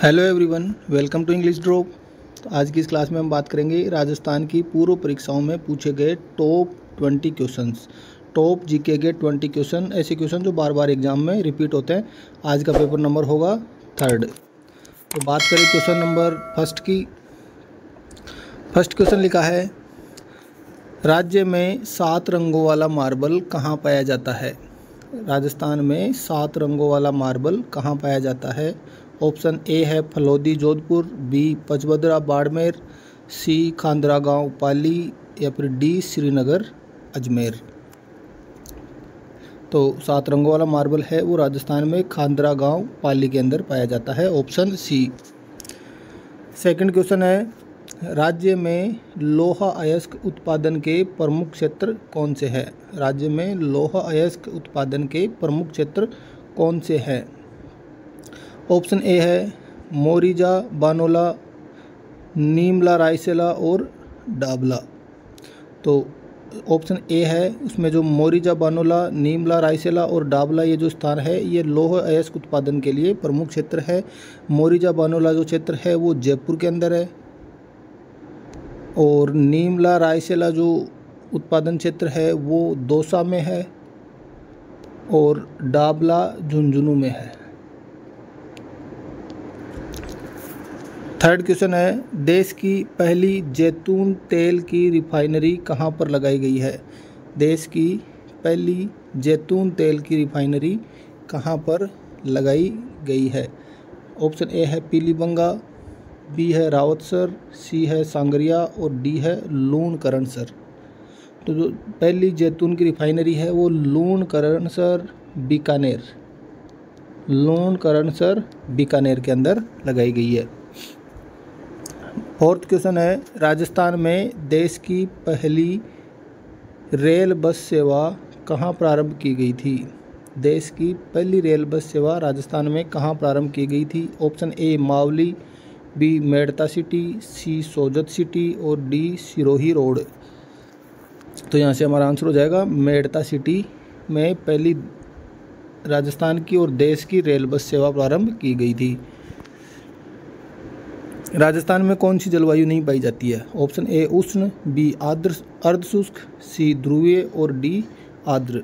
Hello everyone, welcome to English drop. तो आज की इस क्लास में हम बात करेंगे राजस्थान की पूर्व परीक्षाओं में पूछे गए टॉप 20 क्वेश्चंस। टॉप जीके के 20 क्वेश्चन, ऐसे क्वेश्चन जो बार बार एग्जाम में रिपीट होते हैं। आज का पेपर नंबर होगा 3rd। तो बात करें क्वेश्चन नंबर फर्स्ट की। फर्स्ट क्वेश्चन लिखा है, राज्य में 7 रंगों वाला मार्बल कहाँ पाया जाता है। राजस्थान में 7 रंगों वाला मार्बल कहाँ पाया जाता है। ऑप्शन ए है फलोदी जोधपुर, बी पचबदरा बाड़मेर, सी खांदरा गांव पाली, या फिर डी श्रीनगर अजमेर। तो 7 रंगों वाला मार्बल है वो राजस्थान में खांदरा गांव पाली के अंदर पाया जाता है, ऑप्शन सी। सेकंड क्वेश्चन है, राज्य में लोहा अयस्क उत्पादन के प्रमुख क्षेत्र कौन से हैं। राज्य में लोहा अयस्क उत्पादन के प्रमुख क्षेत्र कौन से हैं। ऑप्शन ए है मोरिजा, बानोला, नीमला रायसेला और डाबला। तो ऑप्शन ए है उसमें जो मोरिजा, बानोला, नीमला रायसेला और डाबला ये जो स्थान है ये लौह अयस्क उत्पादन के लिए प्रमुख क्षेत्र है। मोरिजा बानोला जो क्षेत्र है वो जयपुर के अंदर है, और नीमला रायसेला जो उत्पादन क्षेत्र है वो दौसा में है, और डाबला झुंझुनू में है। थर्ड क्वेश्चन है, देश की पहली जैतून तेल की रिफाइनरी कहाँ पर लगाई गई है। देश की पहली जैतून तेल की रिफाइनरी कहाँ पर लगाई गई है। ऑप्शन ए है पीलीबंगा, बी है रावतसर, सी है सांगरिया और डी है लूणकरणसर। तो जो पहली जैतून की रिफाइनरी है वो लूणकरणसर बीकानेर, लूणकरणसर बीकानेर के अंदर लगाई गई है। फोर्थ क्वेश्चन है, राजस्थान में देश की पहली रेल बस सेवा कहाँ प्रारंभ की गई थी। देश की पहली रेल बस सेवा राजस्थान में कहाँ प्रारंभ की गई थी। Option A Mavli, B Merta city, C Sojat city और डी सिरोही रोड। तो यहाँ से हमारा आंसर हो जाएगा मेड़ता सिटी में पहली राजस्थान की और देश की रेल बस सेवा प्रारंभ की गई थी। राजस्थान में कौन सी जलवायु नहीं पाई जाती है। ऑप्शन ए उष्ण, बी आर्द्र अर्धशुष्क, सी ध्रुवीय और डी आर्द्र।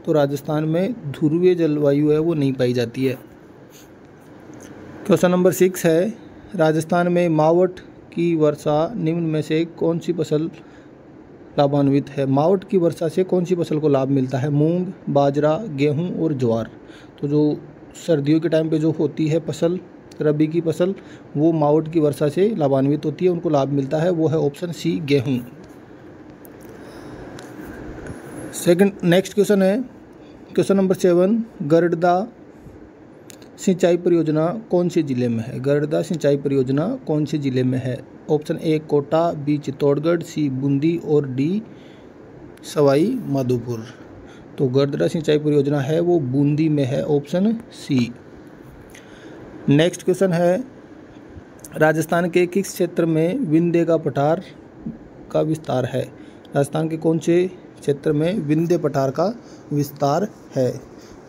तो राजस्थान में ध्रुवीय जलवायु है वो नहीं पाई जाती है। क्वेश्चन नंबर 6 है, राजस्थान में मावट की वर्षा निम्न में से कौन सी फसल लाभान्वित है। मावट की वर्षा से कौन सी फसल को लाभ मिलता है। मूंग, बाजरा, गेहूं और ज्वार। तो जो सर्दियों के टाइम पे जो होती है फसल, रबी की फसल, वो मावट की वर्षा से लाभान्वित होती है, उनको लाभ मिलता है, वो है ऑप्शन सी गेहूं। नेक्स्ट क्वेश्चन है, क्वेश्चन नंबर 7, गरडदा सिंचाई परियोजना कौन से जिले में है। गरडदा सिंचाई परियोजना कौन से जिले में है। Option A Kota, B Chittorgarh, C Bundi और डी सवाई माधोपुर। तो गरडदा सिंचाई परियोजना है वो बूंदी में है, ऑप्शन सी। नेक्स्ट क्वेश्चन है, राजस्थान के किस क्षेत्र में विंध्य का पठार का विस्तार है। राजस्थान के कौन से क्षेत्र में विंध्य पठार का विस्तार है।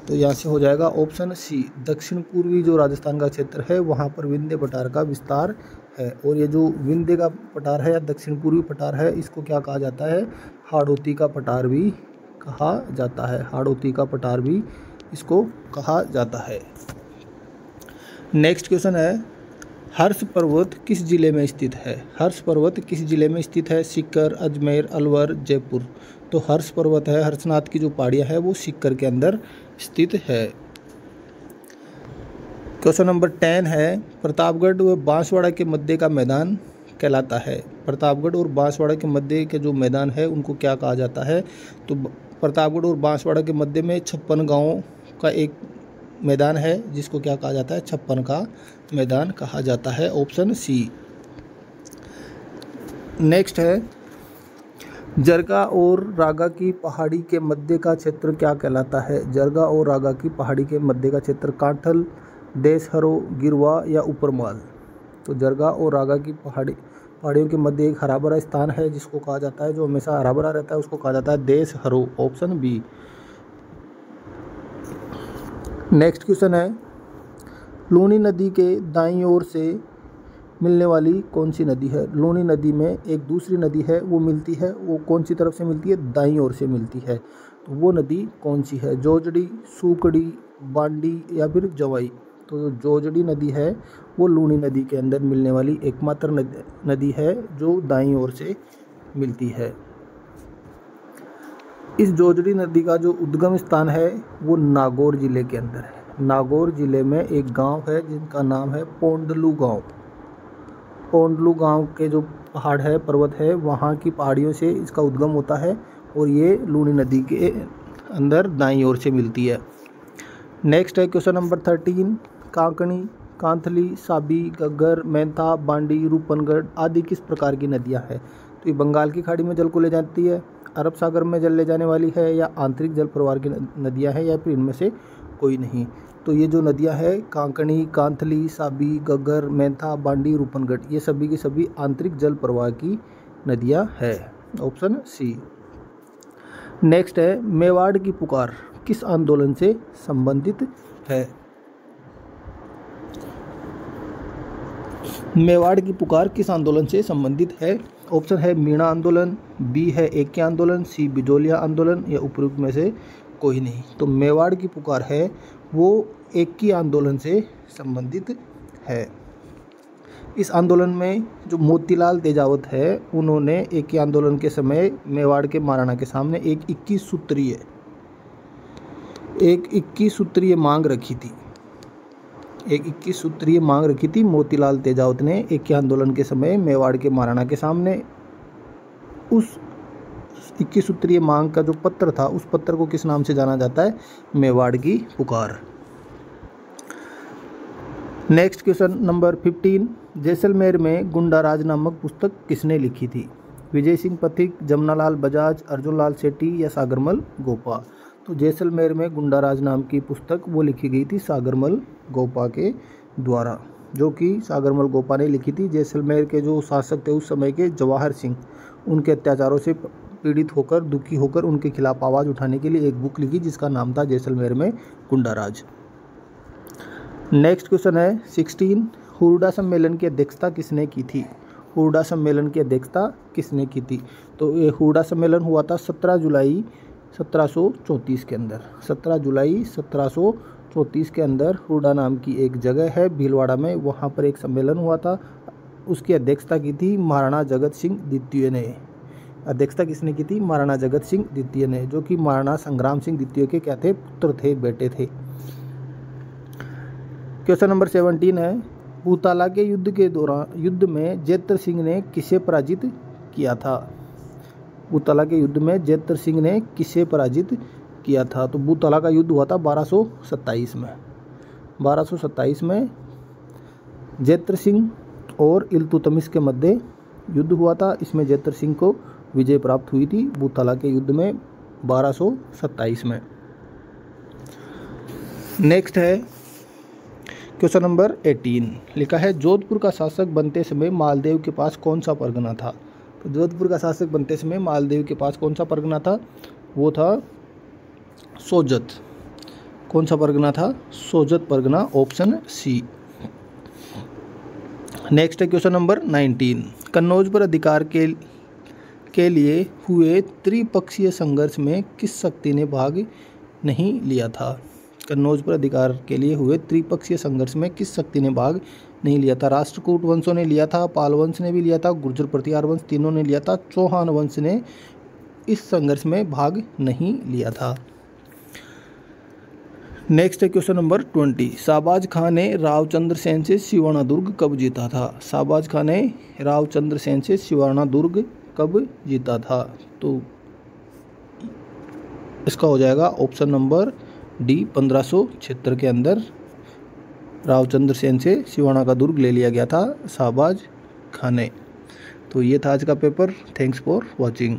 तो यहाँ से हो जाएगा ऑप्शन सी, दक्षिण पूर्वी जो राजस्थान का क्षेत्र है वहाँ पर विंध्य पठार का विस्तार है। और ये जो विंध्य का पठार है या दक्षिण पूर्वी पठार है, इसको क्या कहा जाता है, हाड़ौती का पठार भी कहा जाता है। हाड़ौती का पठार भी इसको कहा जाता है। नेक्स्ट क्वेश्चन है, हर्ष पर्वत किस जिले में स्थित है। हर्ष पर्वत किस जिले में स्थित है। सीकर, अजमेर, अलवर, जयपुर। तो हर्ष पर्वत है, हर्षनाथ की जो पहाड़ियाँ है वो सीकर के अंदर स्थित है। क्वेश्चन नंबर 10 है, प्रतापगढ़ व बांसवाड़ा के मध्य का मैदान कहलाता है। प्रतापगढ़ और बांसवाड़ा के मध्य के जो मैदान है उनको क्या कहा जाता है। तो प्रतापगढ़ और बांसवाड़ा के मध्य में 56 गाँवों का एक मैदान है जिसको क्या कहा जाता है, 56 का मैदान कहा जाता है, ऑप्शन सी। नेक्स्ट है, जरगा और रागा की पहाड़ी के मध्य का क्षेत्र क्या कहलाता है। जरगा और रागा की पहाड़ी के मध्य का क्षेत्र कांठल, देशहरो, गिरवा या ऊपरमाल। तो जरगा और रागा की पहाड़ियों के मध्य एक हरा भरा स्थान है जिसको कहा जाता है, जो हमेशा हरा भरा रहता है, उसको कहा जाता है देशहरो, ऑप्शन बी। नेक्स्ट क्वेश्चन है, लूनी नदी के दाईं ओर से मिलने वाली कौन सी नदी है? लूनी नदी में एक दूसरी नदी है वो मिलती है, वो कौन सी तरफ से मिलती है? दाईं ओर से मिलती है। तो वो नदी कौन सी है? जोजड़ी, सूकड़ी, बांडी या फिर जवाई? तो जोजड़ी नदी है वो लूनी नदी के अंदर मिलने वाली एकमात्र नदी है जो दाईं ओर से मिलती है। इस जोजड़ी नदी का जो उद्गम स्थान है वो नागौर जिले के अंदर है। नागौर जिले में एक गांव है जिनका नाम है पोंडलू गांव। पोंडलू गांव के जो पहाड़ है, पर्वत है, वहाँ की पहाड़ियों से इसका उद्गम होता है और ये लूनी नदी के अंदर दाईं ओर से मिलती है। नेक्स्ट है क्वेश्चन नंबर 13। कांकणी, कांथली, साबी, गग्गर, मेंथा, बांडी, रूपनगढ़ आदि किस प्रकार की नदियाँ हैं? तो ये बंगाल की खाड़ी में जल को ले जाती है, अरब सागर में जल ले जाने वाली है, या आंतरिक जल प्रवाह की नदियाँ हैं, या फिर इनमें से कोई नहीं। तो ये जो नदियां हैं कांकणी, कांथली, साबी, गग्गर, मेंथा, बांडी, रूपनगढ़, ये सभी की सभी आंतरिक जल प्रवाह की नदियां हैं। Option C. नेक्स्ट है मेवाड़ की पुकार किस आंदोलन से संबंधित है? मेवाड़ की पुकार किस आंदोलन से संबंधित है? ऑप्शन है मीणा आंदोलन, बी है एके आंदोलन, सी बिजोलिया आंदोलन, या उपयुक्त में से कोई नहीं। तो मेवाड़ की पुकार है वो एकी आंदोलन से संबंधित है। इस आंदोलन में जो मोतीलाल तेजावत है उन्होंने एकी आंदोलन के समय मेवाड़ के महाराणा के सामने एक 21 सूत्रीय मांग रखी थी। एक 21 सूत्रीय मांग रखी थी मोतीलाल तेजावत ने एकी आंदोलन के समय मेवाड़ के महाराणा के सामने। उस 21 सूत्रीय मांग का जो पत्र था उस पत्र को किस नाम से जाना जाता है? मेवाड़ की पुकार। Next question number 15। जैसलमेर में गुंडाराज नामक पुस्तक किसने लिखी थी? विजय सिंह पथिक, जमनालाल बजाज, अर्जुन लाल सेठी, या सागरमल गोपा? तो जैसलमेर में गुंडाराज नाम की पुस्तक वो लिखी गई थी सागरमल गोपा के द्वारा, जो कि सागरमल गोपा ने लिखी थी। जैसलमेर के जो शासक थे उस समय के जवाहर सिंह, उनके अत्याचारों से पीड़ित होकर, दुखी होकर उनके खिलाफ आवाज़ उठाने के लिए एक बुक लिखी जिसका नाम था जैसलमेर में गुंडाराज। नेक्स्ट क्वेश्चन है 16। हुरडा सम्मेलन की अध्यक्षता किसने की थी? हुरडा सम्मेलन की अध्यक्षता किसने की थी? तो ये हुरडा सम्मेलन हुआ था 17 जुलाई 1734 के अंदर। 17 जुलाई 1734 के अंदर हुरडा नाम की एक जगह है भीलवाड़ा में, वहाँ पर एक सम्मेलन हुआ था। उसकी अध्यक्षता की थी महाराणा जगत सिंह द्वितीय ने। अध्यक्षता किसने की थी? महाराणा जगत सिंह द्वितीय ने, जो कि महाराणा संग्राम सिंह द्वितीय के क्या थे? पुत्र थे, बेटे थे। क्वेश्चन नंबर 17 है भूताला के युद्ध में जैत्र सिंह ने किसे पराजित किया था? भूताला के युद्ध में जैत्र सिंह ने किसे पराजित किया था? तो भूताला का युद्ध हुआ था 1227 में। 1227 में जैत्र सिंह और इल्तुतमिश के मध्य युद्ध हुआ था। इसमें जैत्र सिंह को विजय प्राप्त हुई थी भूताला के युद्ध में 1227 में। नेक्स्ट है क्वेश्चन नंबर 18। लिखा है जोधपुर का शासक बनते समय मालदेव के पास कौन सा परगना था? तो जोधपुर का शासक बनते समय मालदेव के पास कौन सा परगना था? वो था सोजत। कौन सा परगना था? Sojat pargana, option C. Next है क्वेश्चन नंबर 19। कन्नौज पर अधिकार के लिए हुए त्रिपक्षीय संघर्ष में किस शक्ति ने भाग नहीं लिया था? कन्नौज पर अधिकार के लिए हुए त्रिपक्षीय संघर्ष में किस शक्ति ने भाग नहीं लिया था? राष्ट्रकूट वंशों ने लिया था, पाल वंश ने भी लिया था, गुर्जर प्रतिहार वंश तीनों ने लिया था, चौहान वंश ने इस संघर्ष में भाग नहीं लिया था। नेक्स्ट है क्वेश्चन नंबर 20। शाहबाज खान ने रावचंद्र सेन से सिवाना दुर्ग कब जीता था? शाहबाज खान ने रावचंद्र सेन से सिवाना दुर्ग कब जीता था? तो इसका हो जाएगा ऑप्शन नंबर डी 1576 के अंदर रावचंद्र सेन से सिवाना का दुर्ग ले लिया गया था शाहबाज खान ने। तो ये था आज का पेपर। Thanks for watching.